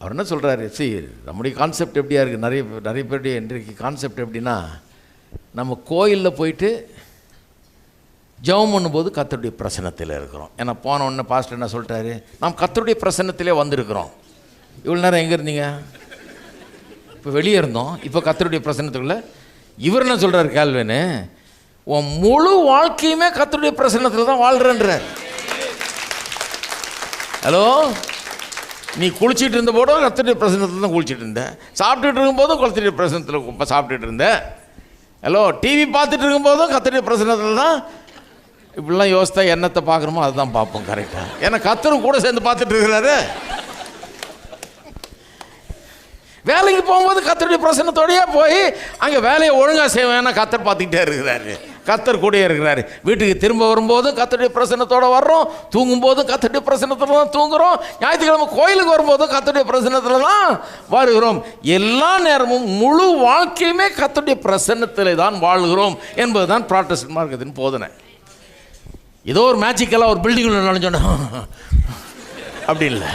அவர் என்ன சொல்கிறாரு, நம்முடைய கான்செப்ட் எப்படியா இருக்குது, நிறைய பேருடைய இன்றைக்கு கான்செப்ட் எப்படின்னா, நம்ம கோயிலில் போயிட்டு ஜெபம் பண்ணும்போது கர்த்தருடைய பிரசன்னத்தில் இருக்கிறோம். ஏன்னா போன உடனே பாஸ்டர் என்ன சொல்லிட்டாரு, நாம் கர்த்தருடைய பிரசன்னத்திலே வந்திருக்கிறோம். இவ்வளோ நேரம் எங்கே இருந்தீங்க? இப்போ வெளியே இருந்தோம், இப்போ கர்த்தருடைய பிரசன்னத்துக்குள்ள. இவர் என்ன சொல்கிறார் கால்வினு, உன் முழு வாழ்க்கையுமே கர்த்தருடைய பிரசன்னத்தில் தான் வாழ்கிறன்றார். ஹலோ, நீ குளிச்சுட்டு இருந்த போதும் கர்த்தருடைய பிரசன்னத்தில் தான் குளிச்சுட்டு இருந்த, சாப்பிட்டுட்டு இருக்கும்போதும் கர்த்தருடைய பிரசன்னத்தில் சாப்பிட்டுட்டு இருந்த. ஹலோ, டிவி பார்த்துட்டு இருக்கும்போதும் கர்த்தருடைய பிரசன்னத்தில் தான். இப்படிலாம் யோசித்தா என்னத்தை பார்க்குறோமோ அதுதான் பார்ப்போம் கரெக்டாக. ஏன்னா கர்த்தரும் கூட சேர்ந்து பார்த்துட்டு இருக்கிறாரு. வேலைக்கு போகும்போது கர்த்தருடைய பிரசன்னத்தோடையே போய் அங்கே வேலையை ஒழுங்காக செய்வேன். ஏன்னா கர்த்தர் பார்த்துக்கிட்டே இருக்கிறாரு, கர்த்தர் கூடயே இருக்கிறாரு. வீட்டுக்கு திரும்ப வரும்போதும் கர்த்தருடைய பிரசன்னத்தோடு வர்றோம், தூங்கும்போதும் கர்த்தருடைய பிரசன்னத்தில் தான் தூங்குகிறோம், ஞாயிற்றுக்கிழமை கோயிலுக்கு வரும்போதும் கர்த்தருடைய பிரசன்னத்தில் தான் வருகிறோம். எல்லா நேரமும் முழு வாழ்க்கையுமே கர்த்தருடைய பிரசன்னத்தில் தான் வாழ்கிறோம் என்பது தான் ப்ராட்டஸ்டன்ட் மார்க்கத்தின் போதனை. ஏதோ ஒரு மேஜிக்கெல்லாம் ஒரு பில்டிங்கில் நுழைஞ்சோன்னா அப்படி இல்லை,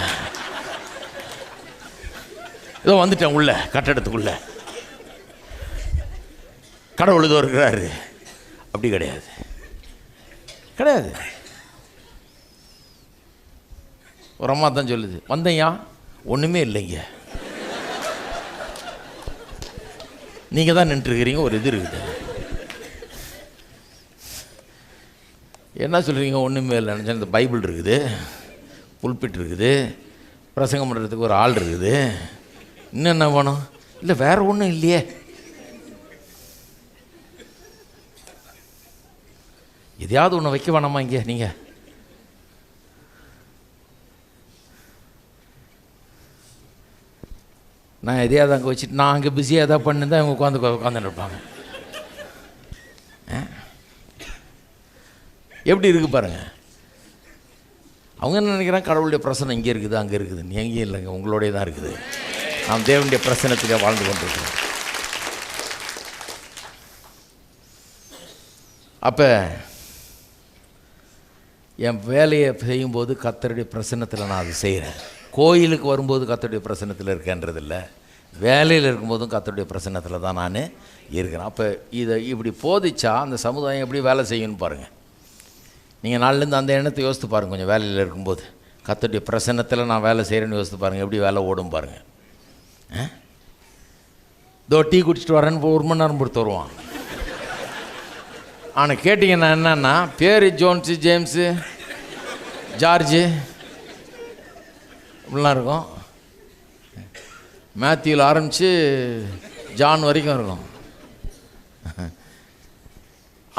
ஏதோ வந்துட்டேன் உள்ள கட்டடத்துக்குள்ள கடவுள் ஏதோ இருக்கிறாரு, அப்படி கிடையாது, கிடையாது. ஒரு அம்மா தான் சொல்லுது, வந்தையா ஒன்றுமே இல்லைங்க, நீங்கள் தான் நின்றுருக்கிறீங்க, ஒரு இது இருக்குது. என்ன சொல்கிறீங்க? ஒன்றுமே இல்லைன்னு. இந்த பைபிள் இருக்குது, புல்பிட் இருக்குது, பிரசங்கம் பண்ணுறதுக்கு ஒரு ஆள் இருக்குது, இன்னும் என்ன வேணும்? இல்லை வேறு ஒன்றும் இல்லையே. எதையாவது ஒன்று வைக்க வேணாமா இங்கே? நீங்கள் நான் எதையாவது அங்கே வச்சுட்டு நான் அங்கே பிஸியாக எதாவது பண்ணிருந்தா இவங்க உட்காந்துட்டு இருப்பாங்க. எப்படி இருக்குது பாருங்கள். அவங்க என்ன நினைக்கிறாங்க, கடவுளுடைய பிரசனம் இங்கே இருக்குது அங்கே இருக்குதுன்னு. எங்கேயும் இல்லைங்க, உங்களோடைய தான் இருக்குது. நாம் தேவனுடைய பிரசனத்திலே வாழ்ந்து கொண்டிருக்கிறோம். அப்போ என் வேலையை செய்யும்போது கர்த்தருடைய பிரசன்னத்தில் நான் அது செய்கிறேன். கோயிலுக்கு வரும்போது கர்த்தருடைய பிரசன்னத்தில் இருக்கேன்றதில்லை, வேலையில் இருக்கும்போதும் கர்த்தருடைய பிரசன்னத்தில் தான் நான் இருக்கிறேன். அப்போ இதை இப்படி போதிச்சா அந்த சமுதாயம் எப்படி வேலை செய்யணும்னு பாருங்கள். நீங்கள் நாளிலேருந்து அந்த எண்ணத்தை யோசித்து பாருங்கள். கொஞ்சம் வேலையில் இருக்கும்போது கர்த்தருடைய பிரசன்னத்தில் நான் வேலை செய்கிறேன்னு யோசித்து பாருங்கள், எப்படி வேலை ஓடும் பாருங்கள். இதோ டீ குடிச்சிட்டு வரேன்னு 1 மணி நேரம் பொறுத்து வருவான். ஆனால் கேட்டிங்கன்னா என்னன்னா, பேர் ஜோன்ஸு, ஜேம்ஸு, ஜார்ஜு இப்படிலாம் இருக்கும். மேத்யூவில் ஆரம்பித்து ஜான் வரைக்கும் இருக்கும்.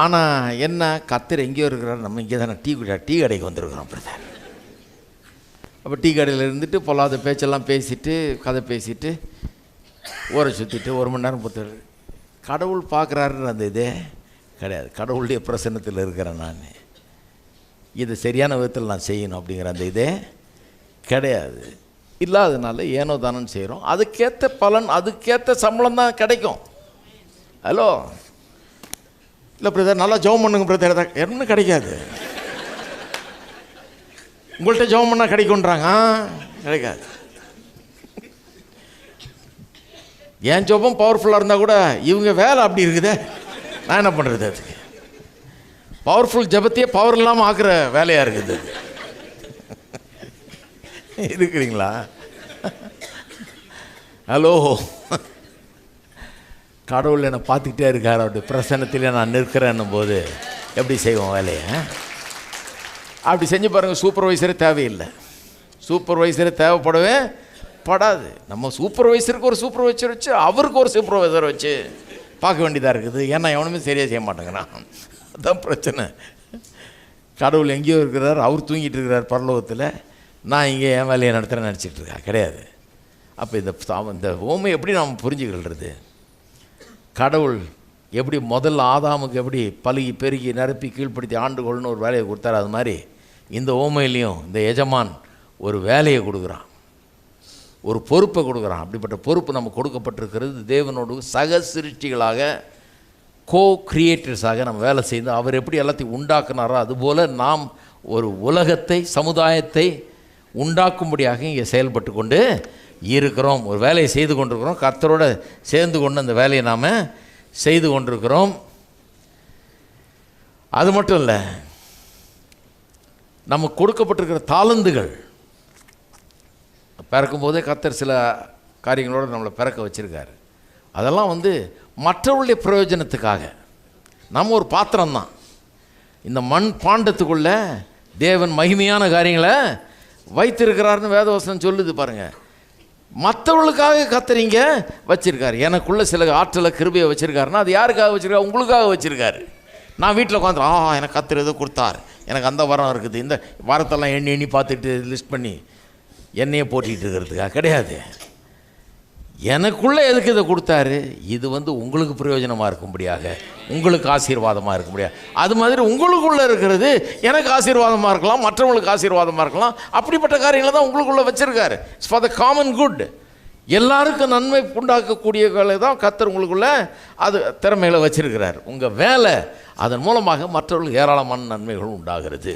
ஆனால் என்ன, கர்த்தர் எங்கேயோ இருக்கிறார், நம்ம இங்கே தானே டீ கடைக்கு வந்துருக்குறோம் பிரதர். அப்போ டீ கடையில் இருந்துட்டு பொல்லாத பேச்செல்லாம் பேசிட்டு கதை பேசிட்டு ஊரை சுற்றிட்டு 1 மணி நேரம் பொறுத்து கடவுள் பார்க்குறாருன்னு அந்த இதே கிடையாது. கடவுளுடைய பிரசன்னத்தில் இருக்கிறேன் நான், இது சரியான விதத்தில் நான் செய்யணும் அப்படிங்கிற அந்த இதே கிடையாது. இல்லாததுனால ஏனோ தானன்னு செய்கிறோம். அதுக்கேற்ற பலன், அதுக்கேற்ற சம்பளம் தான் கிடைக்கும். ஹலோ, இல்லை பிரதர் நல்லா ஜெபம் பண்ணுங்க பிரதர், என்ன கிடைக்காது. உங்கள்கிட்ட ஜெபம் பண்ணால் கிடைக்குன்றாங்க, கிடைக்காது. என் ஜெபம் பவர்ஃபுல்லாக இருந்தால் கூட இவங்க வேலை அப்படி இருக்குதே, நான் என்ன பண்ணுறது? அதுக்கு பவர்ஃபுல் ஜெபத்தையே பவர் இல்லாமல் ஆக்குற வேலையாக இருக்குது. இருக்கிறீங்களா? ஹலோ, கடவுள் என்னை பார்த்துக்கிட்டே இருக்கார், அவருடைய பிரசன்னத்திலே நான் நிற்கிறேன்னும் போது எப்படி செய்வோம் வேலையை? அப்படி செஞ்சு பாருங்கள். சூப்பர்வைசரே தேவையில்லை, சூப்பர்வைசரே தேவைப்படவே படாது. நம்ம சூப்பர்வைசருக்கு ஒரு சூப்பர்வைசர் வச்சு அவருக்கு ஒரு சூப்பர்வைசர் வச்சு பார்க்க வேண்டியதாக இருக்குது. ஏன்னா எவனுமே சரியாக செய்ய மாட்டேங்கிறான், அதுதான் பிரச்சனை. கடவுள் எங்கேயோ இருக்கிறார், அவர் தூங்கிட்டு இருக்கிறார் பரலோகத்தில், நான் இங்கே என் வேலையை நடத்துகிறேன்னு நினச்சிட்டு இருக்கேன், கிடையாது. அப்போ இந்த ஓமை எப்படி நாம் புரிஞ்சுக்கிறது? கடவுள் எப்படி முதல்ல ஆதாமுக்கு எப்படி பலுகி பெருகி நிரப்பி கீழ்ப்படுத்தி ஆண்டுகொள்னு ஒரு வேலையை கொடுத்தாரு, அது மாதிரி இந்த ஓமையிலையும் இந்த எஜமான் ஒரு வேலையை கொடுக்குறான், ஒரு பொறுப்பை கொடுக்குறான். அப்படிப்பட்ட பொறுப்பு நம்ம கொடுக்கப்பட்டிருக்கிறது. தேவனோடு சக சிருஷ்டிகளாக, கோ கிரியேட்டர்ஸாக நம்ம வேலை செய்து அவர் எப்படி எல்லாத்தையும் உண்டாக்குனாரோ அதுபோல் நாம் ஒரு உலகத்தை, சமுதாயத்தை உண்டாக்கும்படியாக இங்கே செயல்பட்டு கொண்டு இருக்கிறோம். ஒரு வேலையை செய்து கொண்டிருக்கிறோம். கர்த்தரோட சேர்ந்து கொண்டு அந்த வேலையை நாம் செய்து கொண்டிருக்கிறோம். அது மட்டும் இல்லை, நமக்கு கொடுக்கப்பட்டிருக்கிற தாளந்துகள், பிறக்கும்போதே கர்த்தர் சில காரியங்களோடு நம்மளை பிறக்க வச்சுருக்காரு. அதெல்லாம் மற்றவர்களுடைய பிரயோஜனத்துக்காக. நம்ம ஒரு பாத்திரம்தான். இந்த மண் பாண்டத்துக்குள்ளே தேவன் மகிமையான காரியங்களை வைத்திருக்கிறாருன்னு வேதவசனம் சொல்லுது பாருங்கள். மற்றவர்களுக்காக கர்த்தர் வச்சுருக்காரு. எனக்குள்ளே சில ஆற்றலை கிருபையை வச்சுருக்காருன்னா அது யாருக்காக வச்சுருக்காரு? உங்களுக்காக வச்சுருக்காரு. நான் வீட்டில் உட்காந்து எனக்கு கர்த்தர் ஏதோ கொடுத்தார், எனக்கு அந்த வரம் இருக்குது, இந்த வாரத்தெல்லாம் எண்ணி பார்த்துட்டு லிஸ்ட் பண்ணி என்னையே போட்டிகிட்டு இருக்கிறதுக்காக கிடையாது. எனக்குள்ளே எதுக்கு இதை கொடுத்தாரு? இது உங்களுக்கு பிரயோஜனமாக இருக்கும்படியாக, உங்களுக்கு ஆசீர்வாதமாக இருக்கும்படியாக. அது மாதிரி உங்களுக்குள்ளே இருக்கிறது எனக்கு ஆசீர்வாதமாக இருக்கலாம், மற்றவங்களுக்கு ஆசீர்வாதமாக இருக்கலாம். அப்படிப்பட்ட காரியங்களை தான் உங்களுக்குள்ளே வச்சுருக்காரு. It's for the common good. எல்லாருக்கும் நன்மை உண்டாக்கக்கூடியவர்களை தான் கர்த்தர் உங்களுக்குள்ளே அது திறமைகளை வச்சுருக்கிறார். உங்கள் வேலை அதன் மூலமாக மற்றவர்களுக்கு ஏராளமான நன்மைகள் உண்டாகிறது.